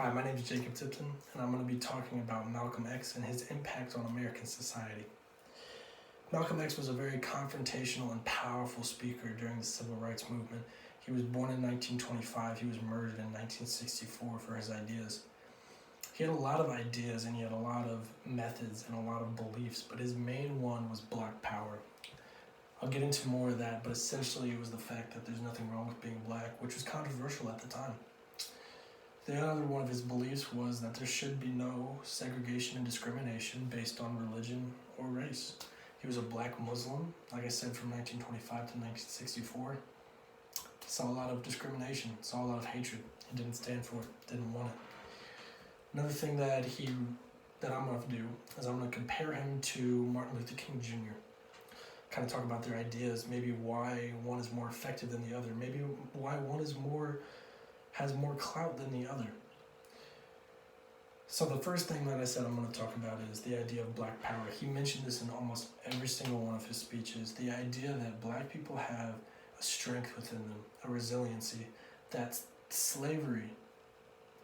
Hi, my name is Jacob Tipton, and I'm going to be talking about Malcolm X and his impact on American society. Malcolm X was a very confrontational and powerful speaker during the Civil Rights Movement. He was born in 1925. He was murdered in 1964 for his ideas. He had a lot of ideas and he had a lot of methods and a lot of beliefs, but his main one was Black Power. I'll get into more of that, but essentially it was the fact that there's nothing wrong with being black, which was controversial at the time. The other one of his beliefs was that there should be no segregation and discrimination based on religion or race. He was a black Muslim, like I said, from 1925 to 1964. Saw a lot of discrimination, saw a lot of hatred. He didn't stand for it, didn't want it. Another thing that I'm going to do is I'm going to compare him to Martin Luther King Jr. Kind of talk about their ideas, maybe why one is more effective than the other, maybe why one has more clout than the other. So the first thing that I said I'm going to talk about is the idea of Black Power. He mentioned this in almost every single one of his speeches, the idea that black people have a strength within them, a resiliency, that slavery,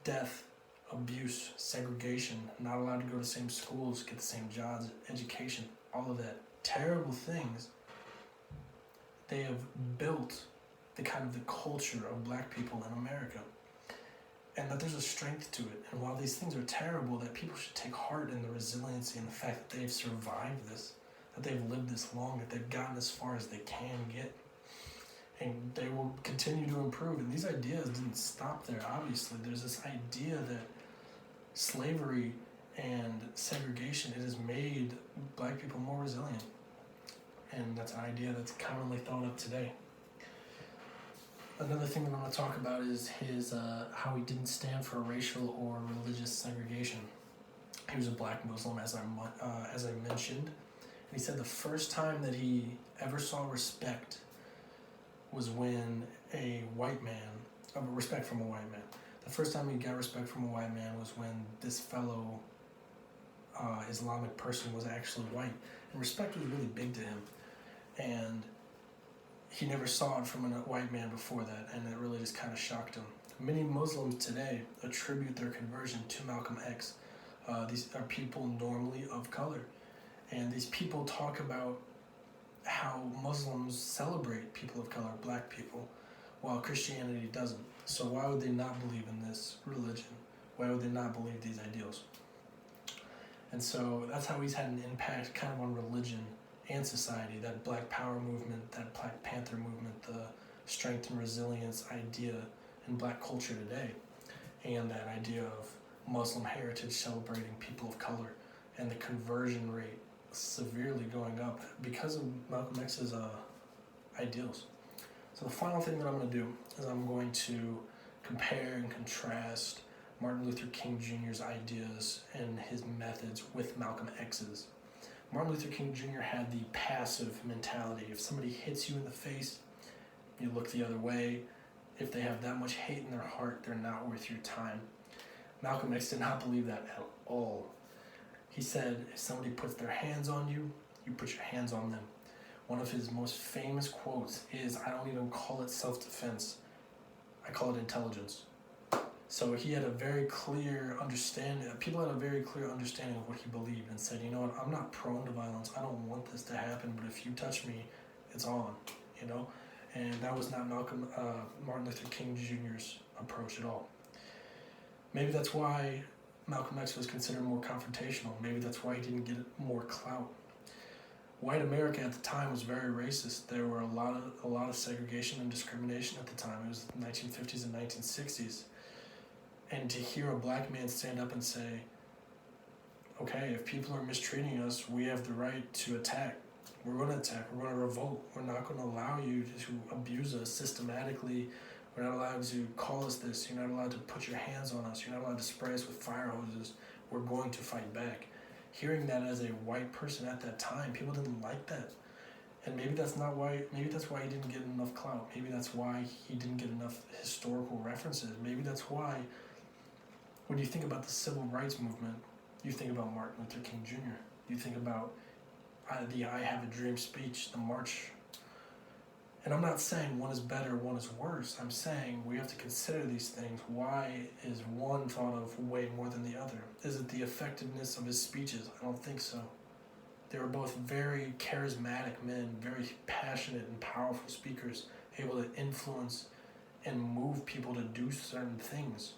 death, abuse, segregation, not allowed to go to the same schools, get the same jobs, education, all of that, terrible things, they have built the culture of black people in America. And that there's a strength to it. And while these things are terrible, that people should take heart in the resiliency and the fact that they've survived this, that they've lived this long, that they've gotten as far as they can get. And they will continue to improve. And these ideas didn't stop there, obviously. There's this idea that slavery and segregation, it has made black people more resilient. And that's an idea that's commonly thought of today. Another thing that I'm going to talk about is his how he didn't stand for racial or religious segregation. He was a black Muslim, as I mentioned. And he said the first time that he ever saw respect was when respect from a white man. The first time he got respect from a white man was when this fellow Islamic person was actually white. And respect was really big to him. And he never saw it from a white man before that, and it really just kind of shocked him. Many Muslims today attribute their conversion to Malcolm X. These are people normally of color, and these people talk about how Muslims celebrate people of color, black people, while Christianity doesn't. So why would they not believe in this religion? Why would they not believe these ideals? And so that's how he's had an impact kind of on religion and society, that Black Power movement, that Black Panther movement, the strength and resilience idea in black culture today, and that idea of Muslim heritage celebrating people of color, and the conversion rate severely going up because of Malcolm X's ideals. So the final thing that I'm going to do is I'm going to compare and contrast Martin Luther King Jr.'s ideas and his methods with Malcolm X's. Martin Luther King Jr. had the passive mentality. If somebody hits you in the face, you look the other way. If they have that much hate in their heart, they're not worth your time. Malcolm X did not believe that at all. He said, if somebody puts their hands on you, you put your hands on them. One of his most famous quotes is, I don't even call it self-defense. I call it intelligence. So he had a very clear understanding, people had a very clear understanding of what he believed and said, you know what, I'm not prone to violence, I don't want this to happen, but if you touch me, it's on, you know? And that was not Martin Luther King Jr.'s approach at all. Maybe that's why Malcolm X was considered more confrontational. Maybe that's why he didn't get more clout. White America at the time was very racist. There were a lot of segregation and discrimination at the time. It was the 1950s and 1960s. And to hear a black man stand up and say, okay, if people are mistreating us, we have the right to attack. We're going to attack. We're going to revolt. We're not going to allow you to abuse us systematically. We're not allowed to call us this. You're not allowed to put your hands on us. You're not allowed to spray us with fire hoses. We're going to fight back. Hearing that as a white person at that time, people didn't like that. And maybe that's why he didn't get enough clout. Maybe that's why he didn't get enough historical references. Maybe that's why when you think about the Civil Rights Movement, you think about Martin Luther King Jr. You think about the I Have a Dream speech, the march, And I'm not saying one is better, one is worse. I'm saying we have to consider these things. Why is one thought of way more than the other? Is it the effectiveness of his speeches? I don't think so. They were both very charismatic men, very passionate and powerful speakers, able to influence and move people to do certain things.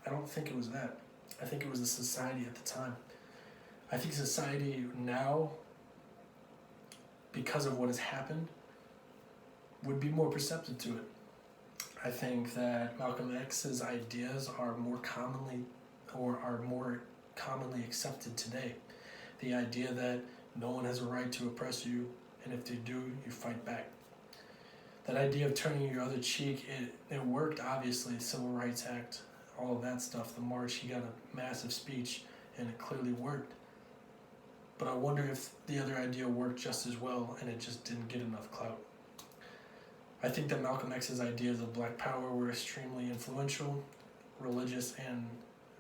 I don't think it was that. I think it was the society at the time. I think society now, because of what has happened, would be more perceptive to it. I think that Malcolm X's ideas are more commonly accepted today. The idea that no one has a right to oppress you, and if they do, you fight back. That idea of turning your other cheek, it worked, obviously, the Civil Rights Act, all of that stuff, the march, he got a massive speech, and it clearly worked. But I wonder if the other idea worked just as well, and it just didn't get enough clout. I think that Malcolm X's ideas of black power were extremely influential, religious and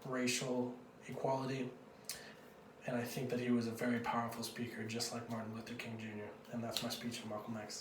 racial equality, and I think that he was a very powerful speaker, just like Martin Luther King Jr., and that's my speech on Malcolm X.